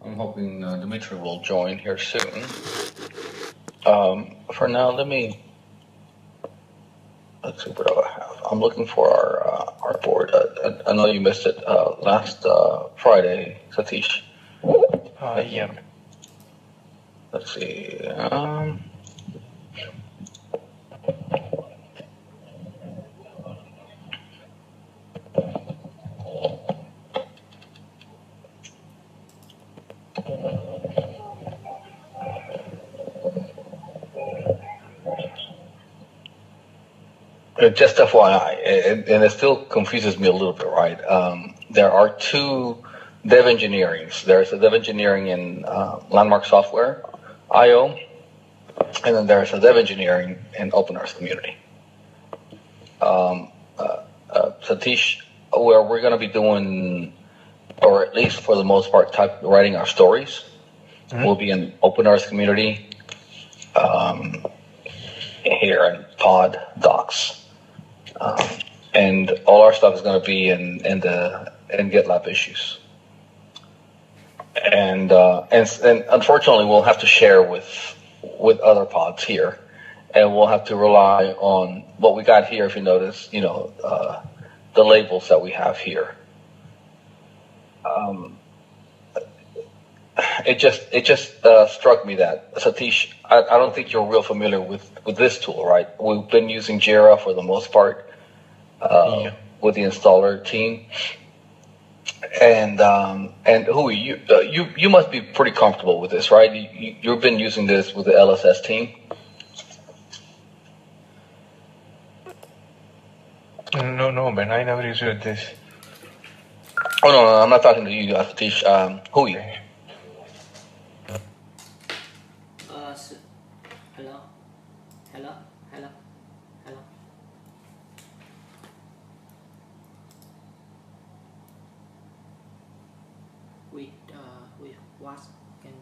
I'm hoping Dimitri will join here soon. For now, let's see what do I have. I'm looking for our board. I know you missed it last Friday, Satish. Yeah. Let's see. Just FYI, and it still confuses me a little bit, right? There are two dev engineerings. There's a dev engineering in Landmark Software, IO, and then there's a dev engineering in Open Earth Community. Satish, where we're going to be doing, or at least for the most part, writing our stories, will be in Open Earth Community here in Pod Docs. And all our stuff is going to be in GitLab issues. And unfortunately, we'll have to share with other pods here, and we'll have to rely on what we got here. If you notice, the labels that we have here. It just struck me that, Satish, I don't think you're real familiar with this tool, right? We've been using Jira for the most part with the installer team. And who you must be pretty comfortable with this, right? You've been using this with the LSS team. No, Ben, I never used this. Oh no, I'm not talking to you, Satish. Hui. Hello. With what can you?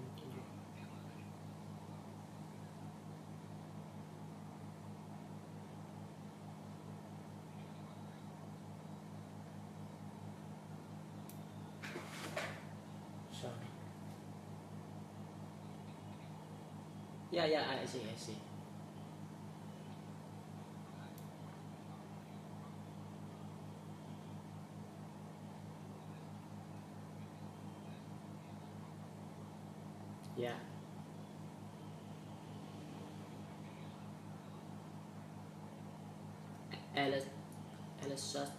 Sorry. Yeah, I see. Yeah. Alice just.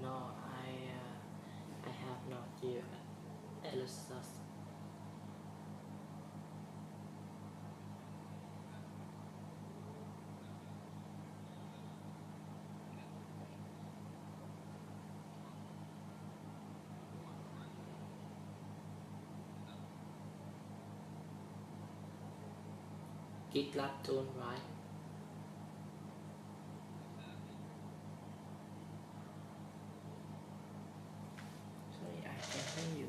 No, I have not used Alice just. GitLab tool, right? Sorry, I can't hear you.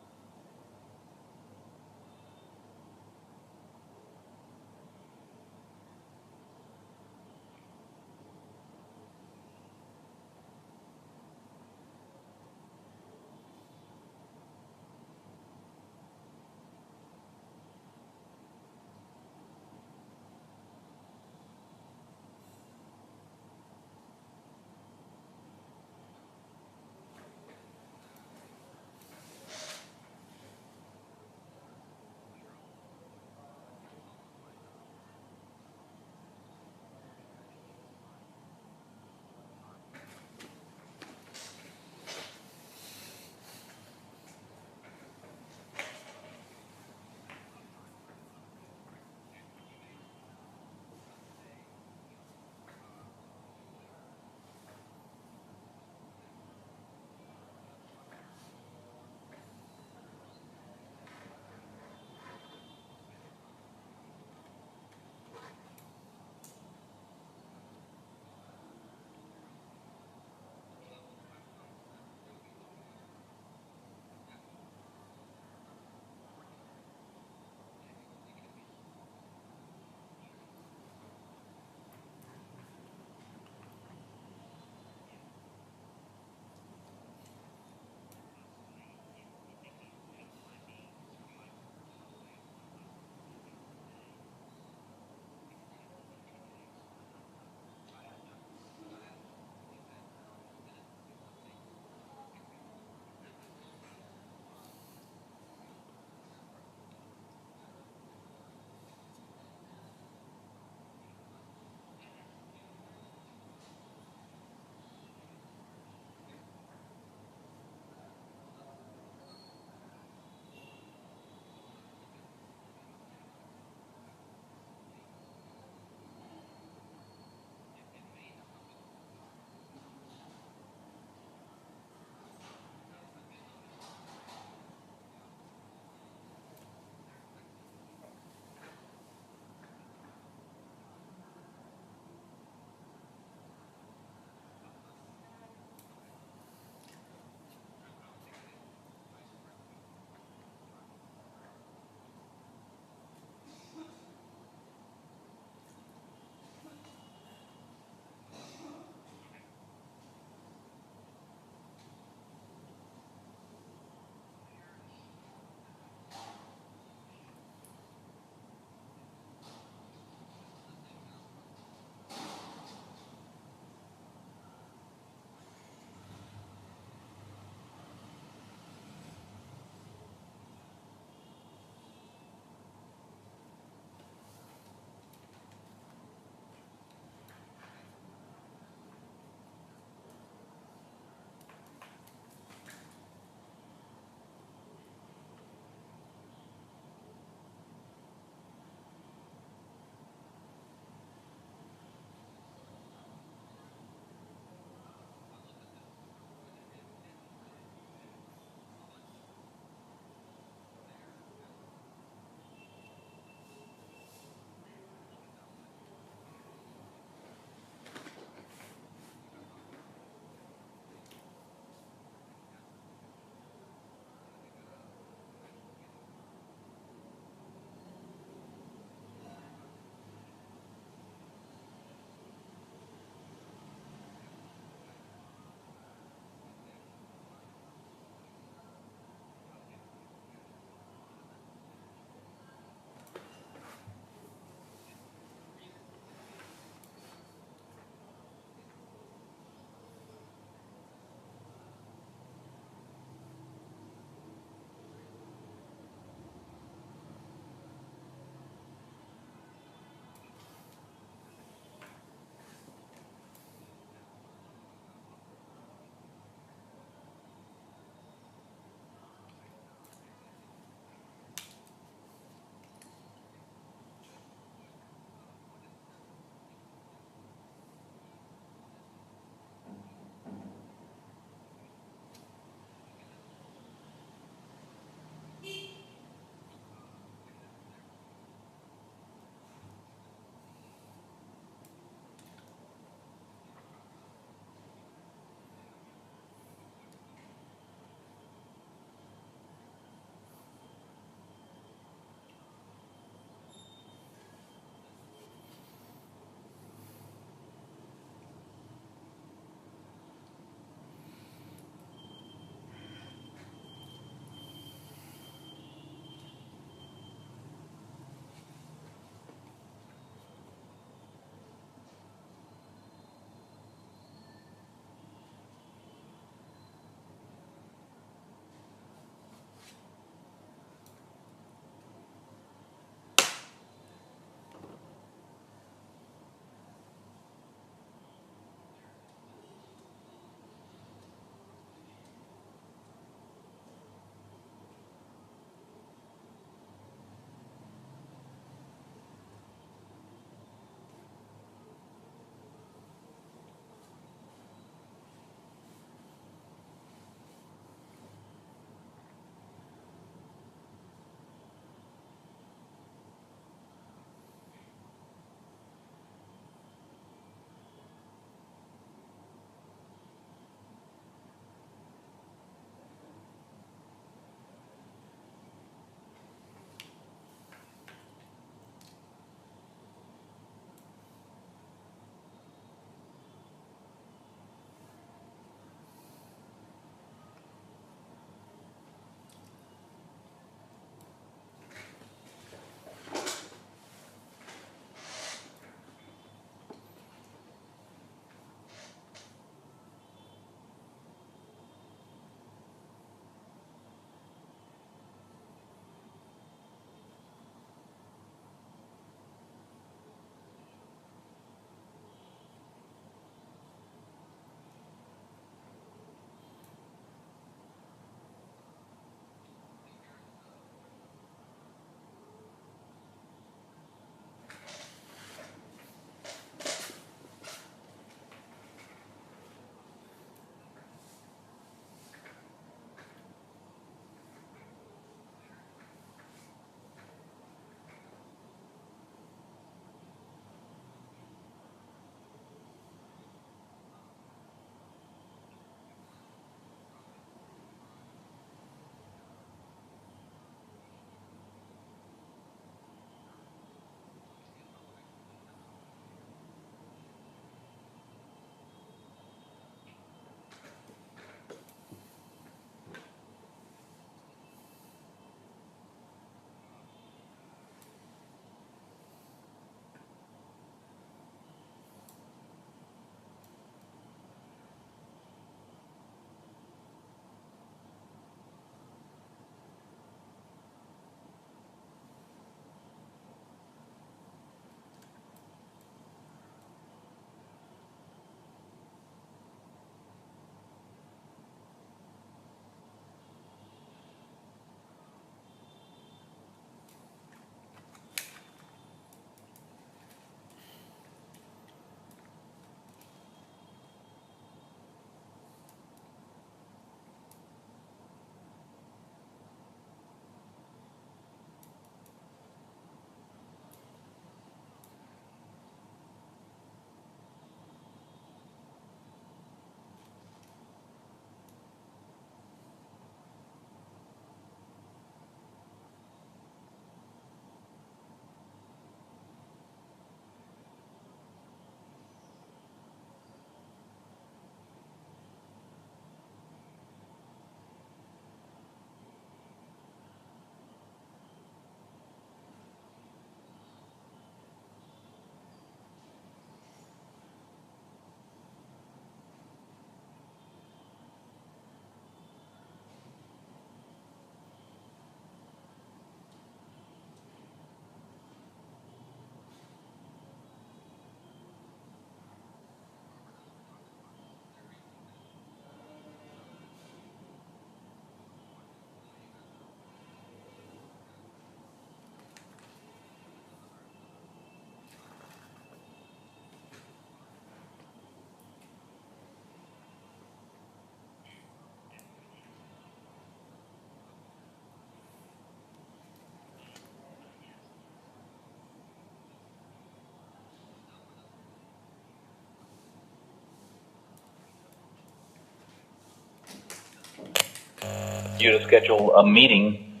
you to schedule a meeting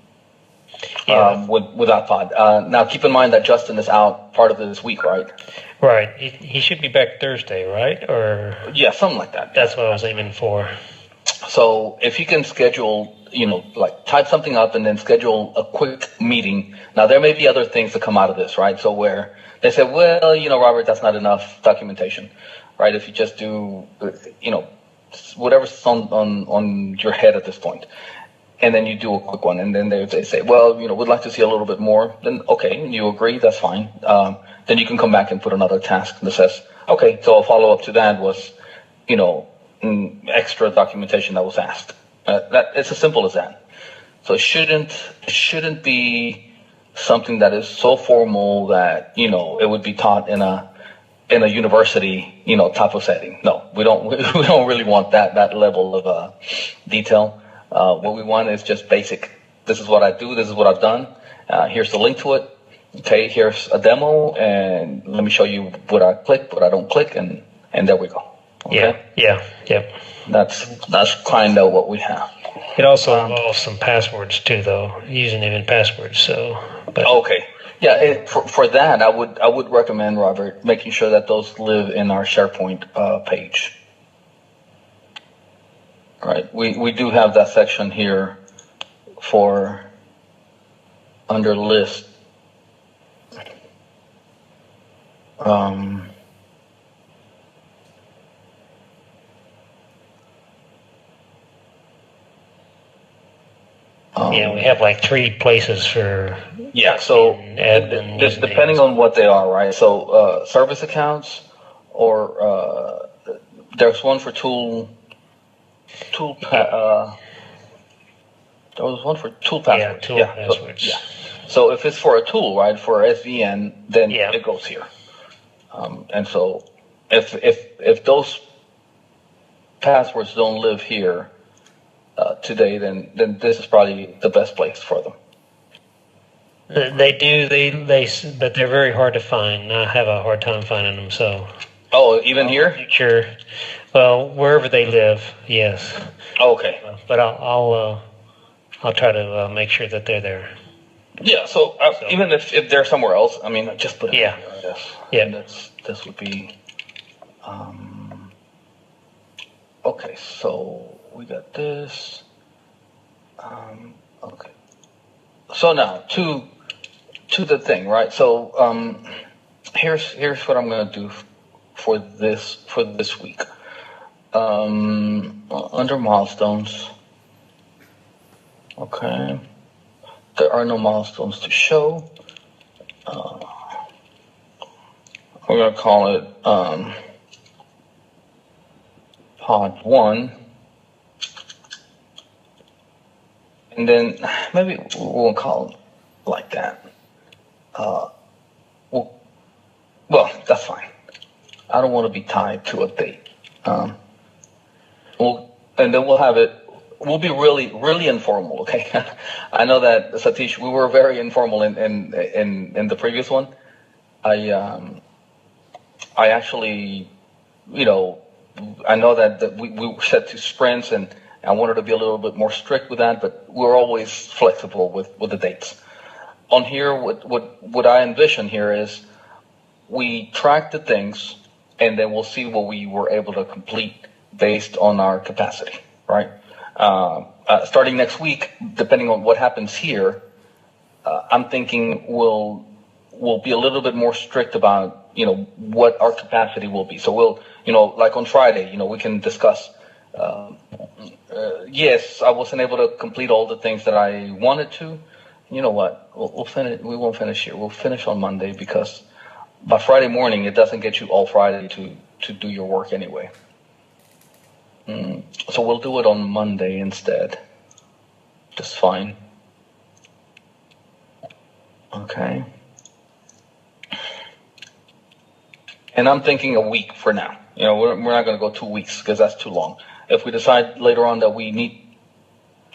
Yeah. without Pod. Now, keep in mind that Justin is out part of this week, right? Right. He should be back Thursday, right? Or Yeah, something like that. that's what I was aiming for. So if you can schedule, like type something up and then schedule a quick meeting. Now, there may be other things that come out of this, right? So where they say, well, Robert, that's not enough documentation, right? If you just do, whatever's on your head at this point. And then you do a quick one, and then they say, well, we'd like to see a little bit more. Then, okay, you agree, that's fine. Then you can come back and put another task that says, okay, so a follow-up to that was, extra documentation that was asked. It's as simple as that. So it shouldn't be something that is so formal that, it would be taught in a university, type of setting. No, we don't really want that level of detail. What we want is just basic. This is what I do. This is what I've done. Here's the link to it. Okay, here's a demo, and let me show you what I click, what I don't click, and there we go. Okay? Yeah. That's kind of what we have. It also involves some passwords too, though, username and passwords. So, but okay, yeah. For that, I would recommend, Robert, making sure that those live in our SharePoint page. Right, we do have that section here for under list. Yeah, we have like 3 places for So admin depending on what they are, right? So service accounts, or there's one for tool. There was one for tool passwords. Passwords. So if it's for a tool, right, for SVN, then it goes here. And so if those passwords don't live here today, then this is probably the best place for them. They do. But they're very hard to find. I have a hard time finding them. So. Oh, even here? Sure. Well, wherever they live, yes. Oh, okay. But I'll try to make sure that they're there. Yeah. So even if they're somewhere else, I mean, just put it here, I guess. Yeah. And this would be. Okay. So we got this. Okay. So now to the thing, right? So here's what I'm gonna do for this week. Under milestones. Okay. There are no milestones to show. We're gonna call it Pod 1. And then maybe we won't call it like that. Well, that's fine. I don't want to be tied to a date. And then we'll have it. We'll be really, really informal. Okay. I know that, Satish, we were very informal in the previous one. I actually, I know that we were set to sprints, and I wanted to be a little bit more strict with that, but we're always flexible with the dates. On here, what I envision here is we track the things, and then we'll see what we were able to complete based on our capacity, right? Starting next week, depending on what happens here, I'm thinking we'll be a little bit more strict about, what our capacity will be. So we'll, like on Friday, we can discuss, yes, I wasn't able to complete all the things that I wanted to. You know what? We'll finish. We won't finish here. We'll finish on Monday, because by Friday morning, it doesn't get you all Friday to do your work anyway. So we'll do it on Monday instead. Just fine. Okay. And I'm thinking a week for now. We're not going to go 2 weeks, because that's too long. If we decide later on that we need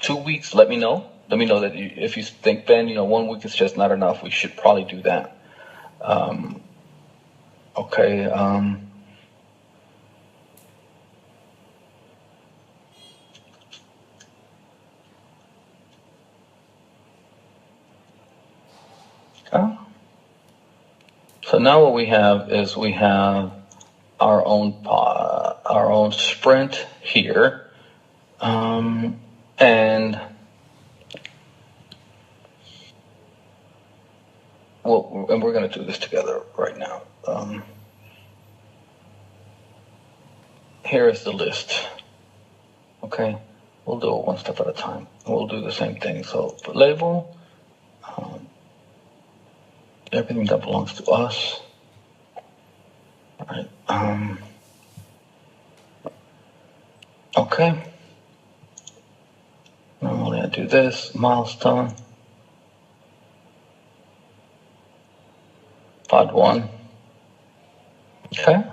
2 weeks, let me know. Let me know that if you think, Ben, 1 week is just not enough, we should probably do that. Okay. Okay. So now what we have is we have our own sprint here, and we're going to do this together right now. Here is the list. Okay, we'll do it one step at a time. We'll do the same thing. So label. Everything that belongs to us. All right. Okay. Normally I do this milestone. Pod 1. Okay.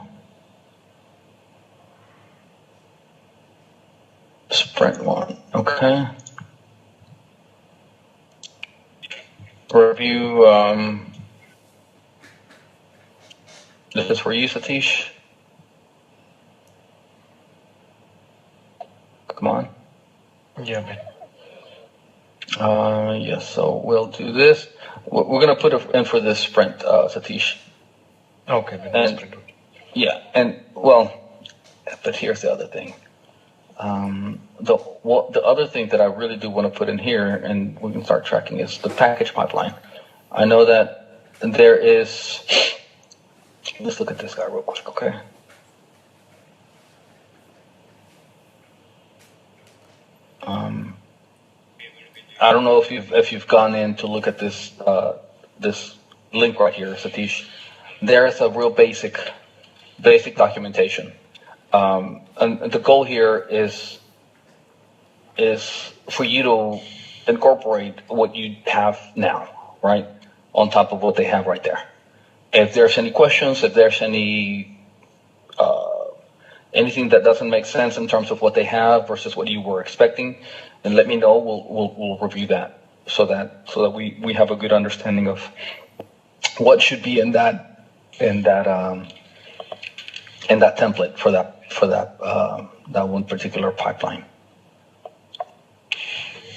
Sprint 1. Okay. Review. This is for you, Satish. Come on. Yeah, Ben. Yes, so we'll do this. We're going to put it in for this sprint, Satish. Okay, Ben. And, yeah, and, well, but here's the other thing. The other thing that I really do want to put in here, and we can start tracking, is the package pipeline. I know that there is... Let's look at this guy real quick, okay? I don't know if you've gone in to look at this this link right here, Satish. There's a real basic documentation, and the goal here is for you to incorporate what you have now, right, on top of what they have right there. If there's any questions, if there's anything that doesn't make sense in terms of what they have versus what you were expecting, then let me know. We'll review that so that we have a good understanding of what should be in that template for that one particular pipeline.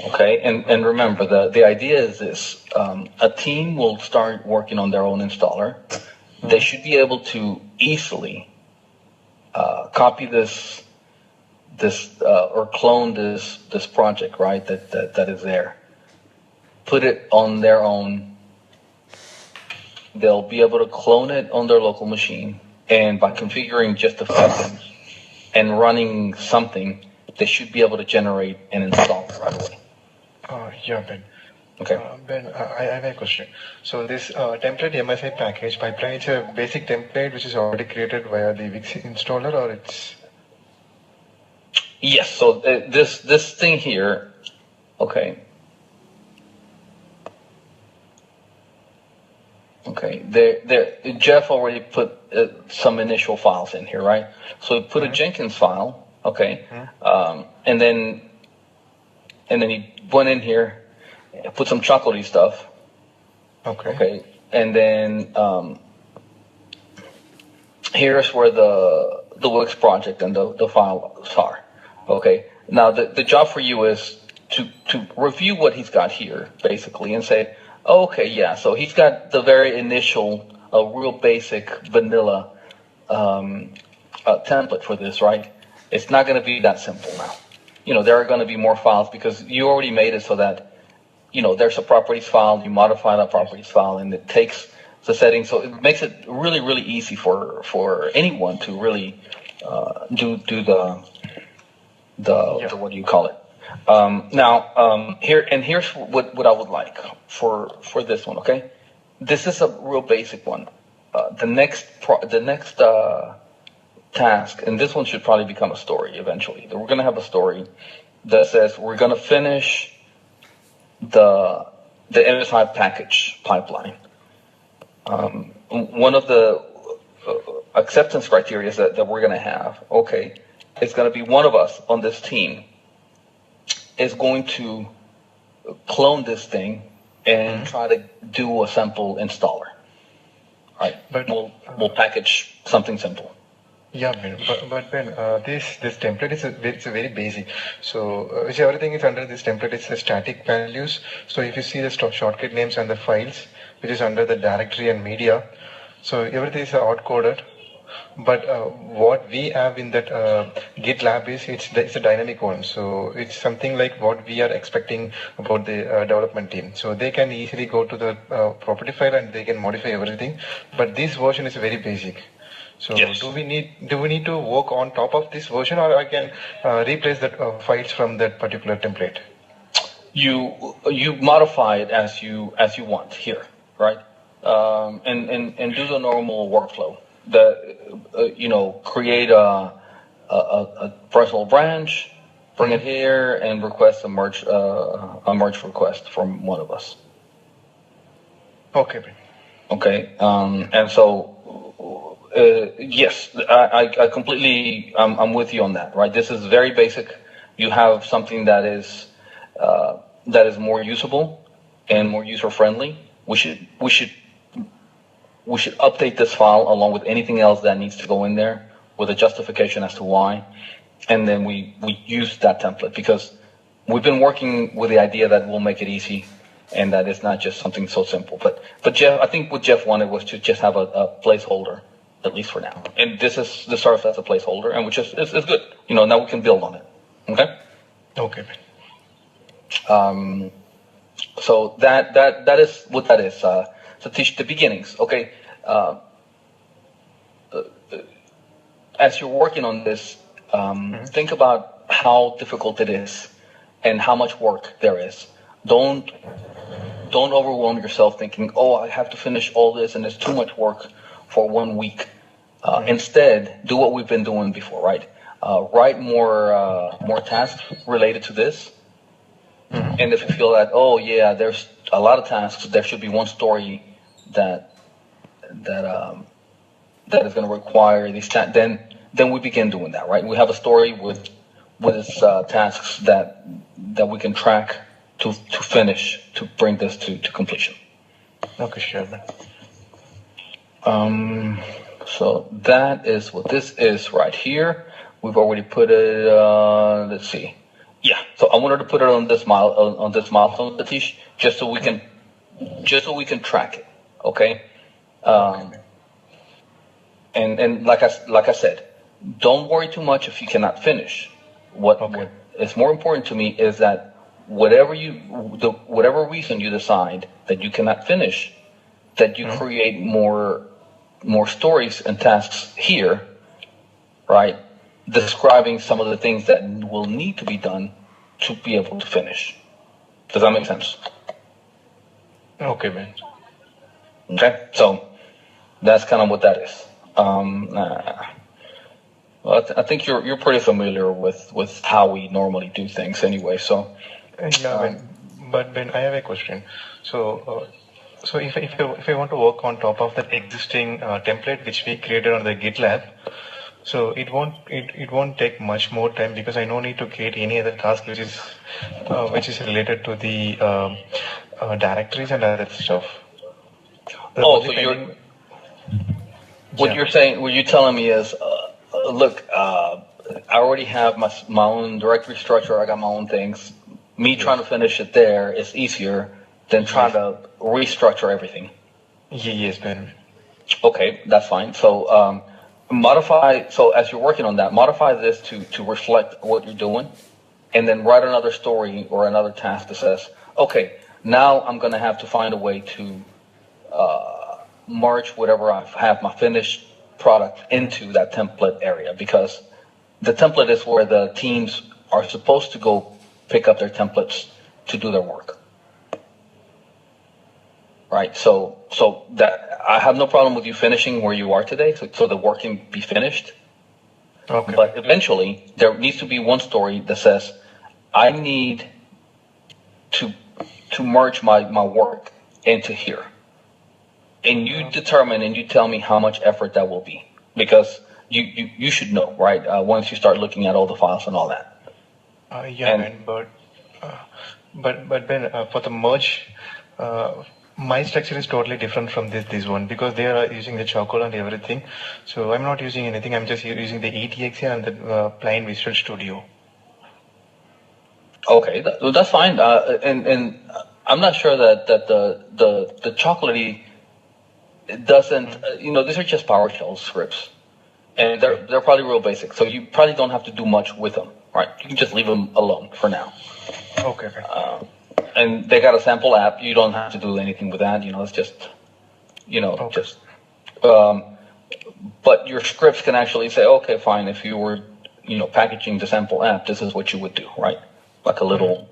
Okay, and remember the idea is this: a team will start working on their own installer. They should be able to easily copy this or clone this project, right? That is there. Put it on their own. They'll be able to clone it on their local machine, and by configuring just a few things and running something, they should be able to generate and install it right away. Yeah, Ben. Okay. Ben, I have a question. So this template MSI package pipeline, it's a basic template which is already created via the Wix installer, or it's... Yes, so this thing here, okay. Okay, Jeff already put some initial files in here, right? So he put a Jenkins file, okay, and then he went in here, put some chocolatey stuff, okay, and then here's where the Wix project and the files are, okay. Now the job for you is to review what he's got here, basically, and say, okay, yeah, so he's got the very initial, real basic vanilla template for this, right? It's not going to be that simple now. You know, there are going to be more files because you already made it so that, you know, there's a properties file, you modify that properties file, and it takes the settings. So it makes it really, really easy for anyone to really do the what do you call it? Here's what I would like for this one, okay? This is a real basic one. The next task, and this one should probably become a story eventually. We're going to have a story that says we're going to finish the MSI package pipeline. One of the acceptance criteria that we're going to have, okay, it's going to be one of us on this team is going to clone this thing and try to do a simple installer. Right? But we'll package something simple. Yeah, Ben. But Ben, this template it's a very basic. So everything is under this template. It's a static values. So if you see the shortcut names and the files, which is under the directory and media. So everything is hard coded. But what we have in that GitLab is it's a dynamic one. So it's something like what we are expecting about the development team. So they can easily go to the property file and they can modify everything. But this version is very basic. So Yes. do we need to work on top of this version, or I can replace that files from that particular template? You modify it as you want here, right? And do the normal workflow. Create a personal branch, bring it here, and request a merge request from one of us. Okay. Okay, and so yes, I completely I'm with you on that. Right, this is very basic. You have something that is more usable and more user friendly. We should update this file along with anything else that needs to go in there with a justification as to why, and then we use that template because we've been working with the idea that we'll make it easy and that it's not just something so simple. But Jeff, I think what Jeff wanted was to just have a placeholder, at least for now. And this serves as a placeholder, and which is good. Now we can build on it. Okay. Okay. So that is what that is. So teach the beginnings. Okay. As you're working on this, think about how difficult it is and how much work there is. Don't overwhelm yourself thinking, oh, I have to finish all this and it's too much work for 1 week. Instead, do what we've been doing before, right? Write more tasks related to this. And if you feel that, oh yeah, there's a lot of tasks, there should be one story that is going to require these tasks, then we begin doing that, right? We have a story with tasks that we can track to finish, to bring this to completion. Okay, sure. So that is what this is right here. We've already put it. Let's see. Yeah. So I wanted to put it on this milestone, Satish, just so we can track it. Okay. And like I said, don't worry too much if you cannot finish. What is more important to me is that whatever reason you decide that you cannot finish, that you create more stories and tasks here, right? Describing some of the things that will need to be done to be able to finish. Does that make sense? Okay, man. Okay, so that's kind of what that is. Well, I think you're pretty familiar with how we normally do things anyway. So yeah, Ben, I have a question. So if I want to work on top of that existing template which we created on the GitLab, so it won't take much more time because I no need to create any other task which is related to the directories and other stuff. So you're saying, what you're telling me is, look, I already have my own directory structure. I got my own things. Me trying to finish it there is easier than trying to restructure everything. Yes, Ben. Okay, that's fine. So modify. So as you're working on that, modify this to reflect what you're doing, and then write another story or another task that says, okay, now I'm going to have to find a way to merge whatever I have my finished product into that template area, because the template is where the teams are supposed to go pick up their templates to do their work. Right. So that I have no problem with you finishing where you are today, so the work can be finished. Okay. But eventually there needs to be one story that says, I need to merge my work into here. And you determine and you tell me how much effort that will be, because you should know, right? Once you start looking at all the files and all that. Ben, but Ben, for the merge, my structure is totally different from this one, because they are using the charcoal and everything. So I'm not using anything. I'm just using the ETX and the plain Visual Studio. Okay, that's fine. And I'm not sure that the chocolatey it doesn't. These are just PowerShell scripts, and they're probably real basic. So you probably don't have to do much with them, right? You can just leave them alone for now. Okay. And they got a sample app. You don't have to do anything with that. It's just, just. But your scripts can actually say, okay, fine. If you were, packaging the sample app, this is what you would do, right? Like a little.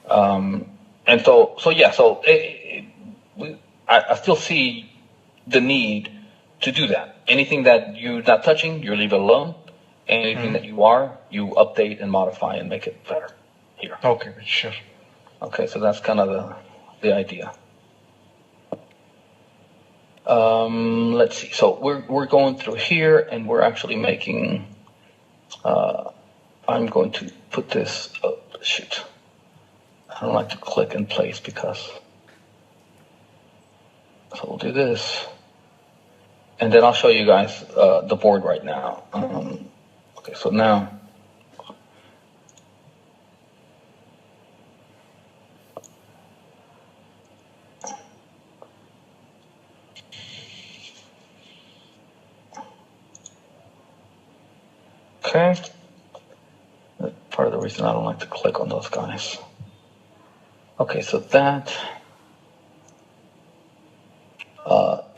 And so yeah. So I still see the need to do that. Anything that you're not touching, you leave it alone. Anything that you are, you update and modify and make it better here. Okay, sure. Okay, so that's kind of the idea. Let's see. So we're going through here, and we're actually making. I'm going to put this. Oh, shoot! I don't like to click in place because. So we'll do this, and then I'll show you guys the board right now. Okay, so now. Okay. That's part of the reason I don't like to click on those guys. Okay, so that.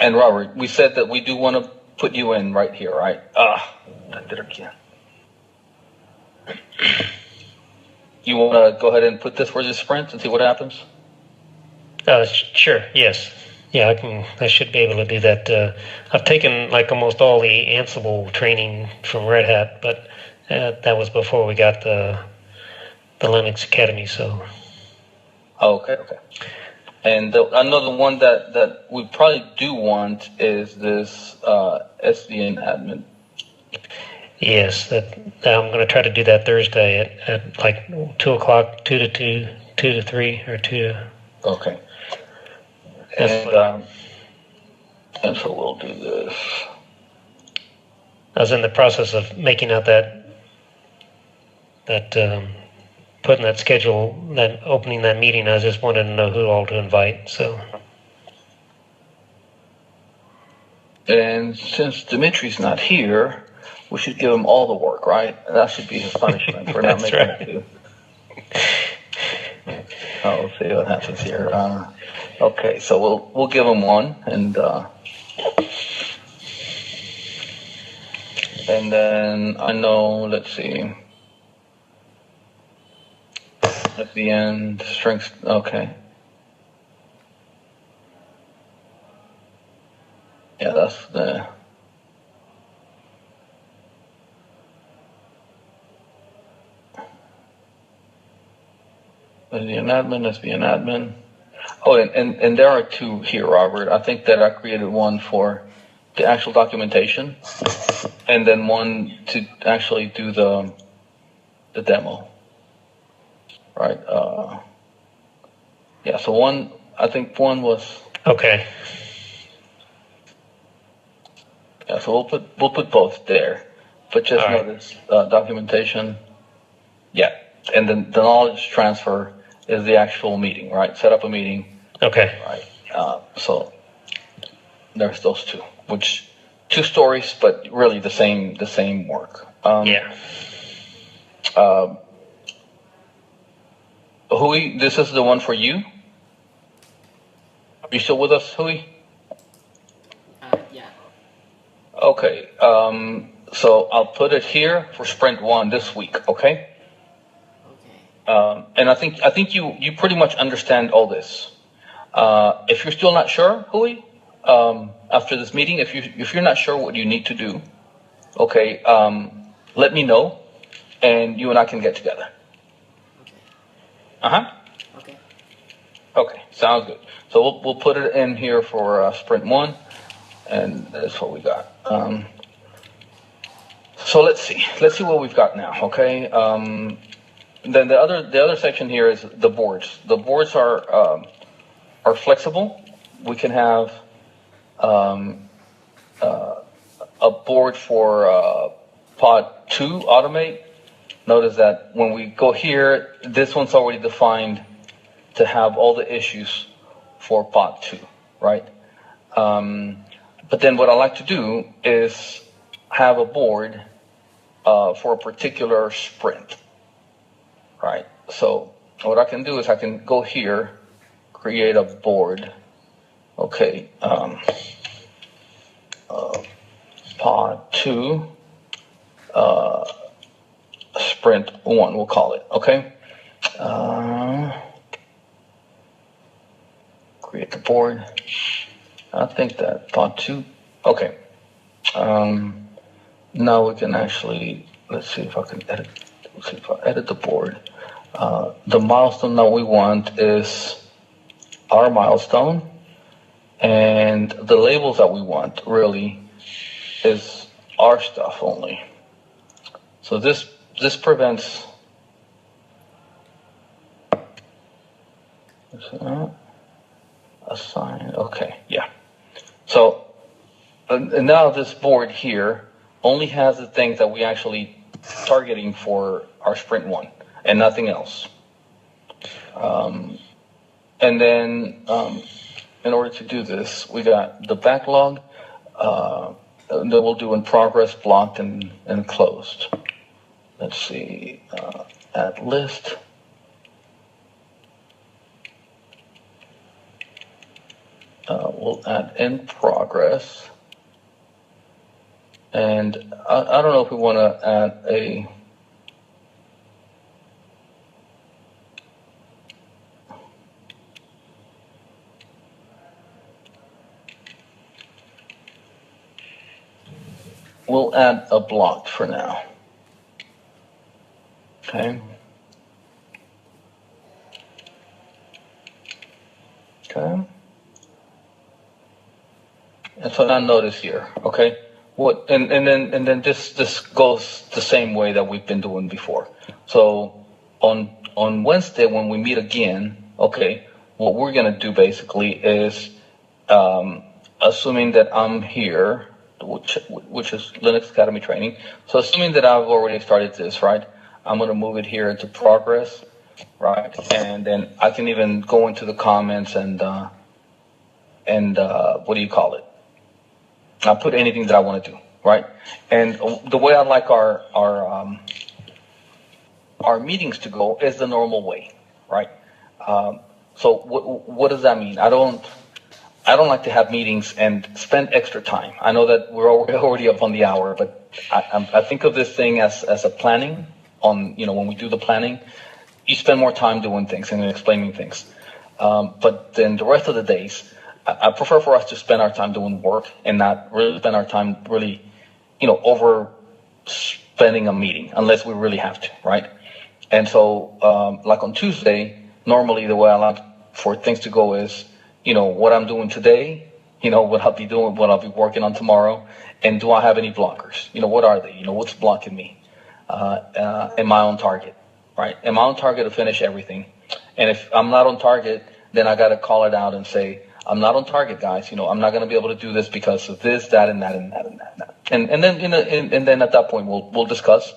And Robert, we said that we do want to put you in right here, right? I did it again. You want to go ahead and put this for the sprint and see what happens? Sure. Yes. Yeah, I should be able to do that. I've taken like almost all the Ansible training from Red Hat, but that was before we got the Linux Academy. So. Okay. And another one that we probably do want is this SVN admin. Yes, that I'm going to try to do that Thursday at like 2 o'clock, 2 to 3, or 2 to. Okay. And so we'll do this. I was in the process of making out that putting that schedule, that opening that meeting. I just wanted to know who all to invite. So. And since Dimitri's not here, we should give him all the work, right? That should be his punishment for not making it too. We'll see what happens here. Okay, so we'll give him one, and then I know. Let's see. At the end, strengths. Okay. Yeah, that's the. Let's be an admin. Let's be an admin. Oh, and there are two here, Robert. I think that I created one for the actual documentation, and then one to actually do the demo. Right. Yeah. So I think one was. Okay. Yeah. So we'll put both there, but just all notice documentation. Yeah, and then the knowledge transfer is the actual meeting, right? Set up a meeting. Okay. Right. So there's those two, which 2 stories, but really the same work. Yeah. Hui, this is the one for you. Are you still with us, Hui? Yeah. Okay. So I'll put it here for Sprint 1 this week. Okay. Okay. And I think you pretty much understand all this. If you're still not sure, Hui, after this meeting, if you're not sure what you need to do, okay, let me know, and you and I can get together. Okay. Okay, sounds good. So we'll put it in here for Sprint 1, and that's what we got. So let's see what we've got now. Okay. Then the other section here is the boards. The boards are flexible. We can have a board for Pod2 automate. Notice that when we go here, this one's already defined to have all the issues for Pod2, right? But then what I like to do is have a board for a particular sprint, right? So what I can do is I can go here, create a board. Okay, Pod2 sprint 1, we'll call it. Okay. Create the board. I think that Pod2. Okay. Now we can actually, let's see if I can edit. Let's see if I edit the board. The milestone that we want is our milestone, and the labels that we want really is our stuff only. So this prevents. Assign. Okay, yeah. So and now this board here only has the things that we actually targeting for our sprint 1 and nothing else. And then in order to do this, we got the backlog that we'll do in progress, blocked, and closed. Let's see, add list. We'll add in progress. And I don't know if we want to add a we'll add a block for now. Okay. Okay. And so now notice here, okay? What and then this goes the same way that we've been doing before. So on Wednesday when we meet again, okay, what we're gonna do basically is assuming that I'm here, which is Linux Academy training. So assuming that I've already started this, right? I'm gonna move it here into progress, right? And then I can even go into the comments and what do you call it? I'll put anything that I want to do, right? And the way I like our meetings to go is the normal way, right? So what does that mean? I don't like to have meetings and spend extra time. I know that we're already up on the hour, but I think of this thing as a planning. On when we do the planning, you spend more time doing things and explaining things. But then the rest of the days, I prefer for us to spend our time doing work and not really spend our time really, over spending a meeting unless we really have to, right? And so, like on Tuesday, normally the way I like for things to go is, what I'm doing today, what I'll be doing, what I'll be working on tomorrow, and do I have any blockers? What are they? What's blocking me? Am I on target, right? Am I on target to finish everything? And if I'm not on target, then I got to call it out and say, I'm not on target, guys. I'm not going to be able to do this because of this, that, and that, and that, and that, and that. And then, and then at that point, we'll discuss,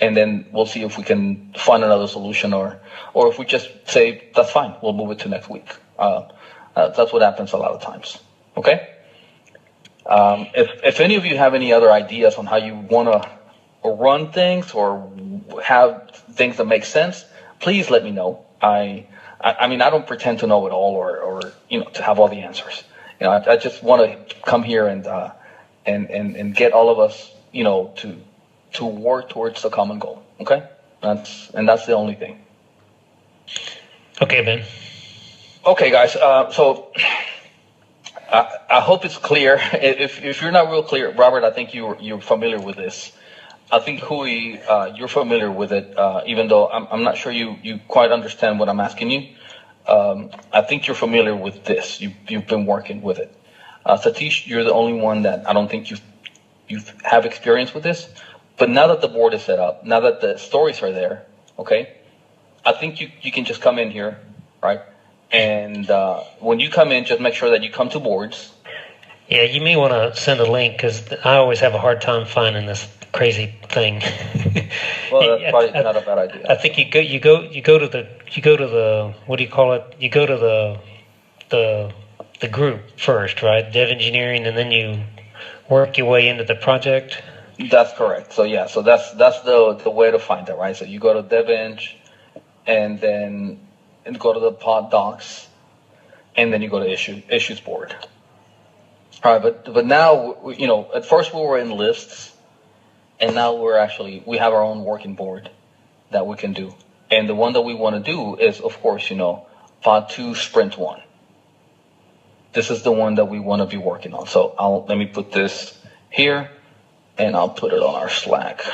and then we'll see if we can find another solution, or if we just say that's fine, we'll move it to next week. That's what happens a lot of times. Okay. If any of you have any other ideas on how you want to run things or have things that make sense, please let me know. I mean, I don't pretend to know it all or to have all the answers. I just want to come here and get all of us, to work towards the common goal. Okay, that's the only thing. Okay, Ben. Okay, guys. So I hope it's clear. If you're not real clear, Robert, I think you're familiar with this. I think Hui, you're familiar with it, even though I'm not sure you quite understand what I'm asking you. I think you're familiar with this. You've been working with it. Satish, you're the only one that I don't think you have experience with this. But now that the board is set up, now that the stories are there, okay, I think you can just come in here, right? And when you come in, just make sure that you come to boards. Yeah, you may want to send a link because I always have a hard time finding this crazy thing. Well, that's probably not a bad idea. I think you go to the what do you call it? You go to the group first, right? Dev engineering, and then you work your way into the project. That's correct. So yeah, so that's the way to find it, right? So you go to DevEng, and then go to the pod docs, and then you go to issues board. All right, but now at first we were in lists, and now we have our own working board that we can do, and the one that we want to do is, of course, Pod2 Sprint 1. This is the one that we want to be working on. So let me put this here, and I'll put it on our Slack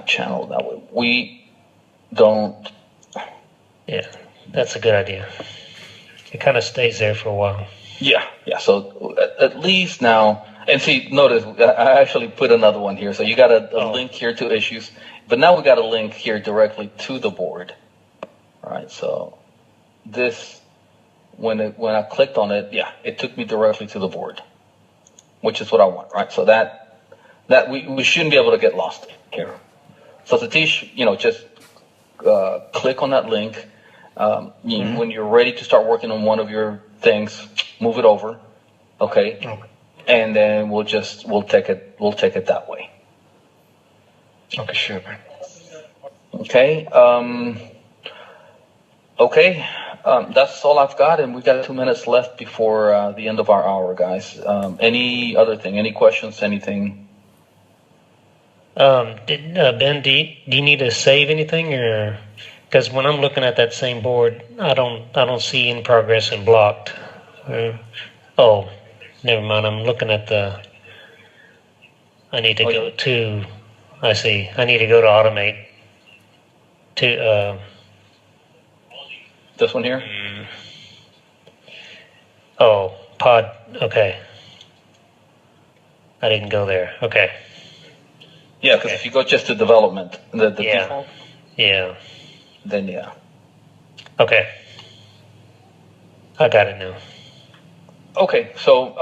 channel. That way we don't. Yeah, that's a good idea. It kind of stays there for a while. Yeah. So at least now, and see, notice I actually put another one here. So you got a link here to issues, but now we got a link here directly to the board. All right. So this, when I clicked on it, it took me directly to the board, which is what I want, right? So that we shouldn't be able to get lost here. So Satish, just click on that link. When you're ready to start working on one of your things, move it over, okay? And then we'll take it that way. Okay, sure. Okay. Okay. That's all I've got, and we got 2 minutes left before the end of our hour, guys. Any other thing? Any questions? Anything? Ben, do you need to save anything, or because when I'm looking at that same board, I don't see in progress and blocked. Oh, never mind. I'm looking at the. I need to go to. I see. I need to go to automate. To this one here. Oh, pod. Okay. I didn't go there. Okay. Yeah, because if you go just to development, the default. Yeah. Then yeah. Okay. I got it now. Okay, so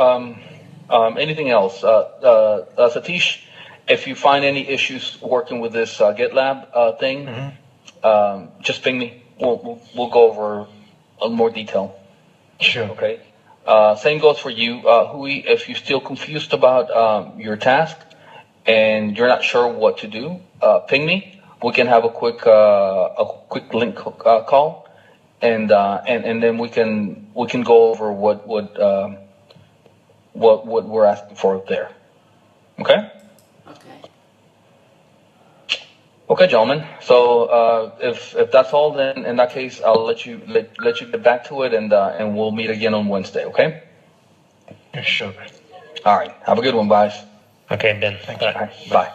anything else? Satish, if you find any issues working with this GitLab thing, just ping me. We'll go over in more detail. Sure. Okay. Same goes for you, Hui. If you're still confused about your task and you're not sure what to do, ping me. We can have a quick link call, and then we can go over what we're asking for there. Okay. Okay, gentlemen. So if that's all, then in that case, I'll let you get back to it, and we'll meet again on Wednesday. Okay. Yeah, sure. All right. Have a good one, guys. Okay, Ben. Thank you. Bye.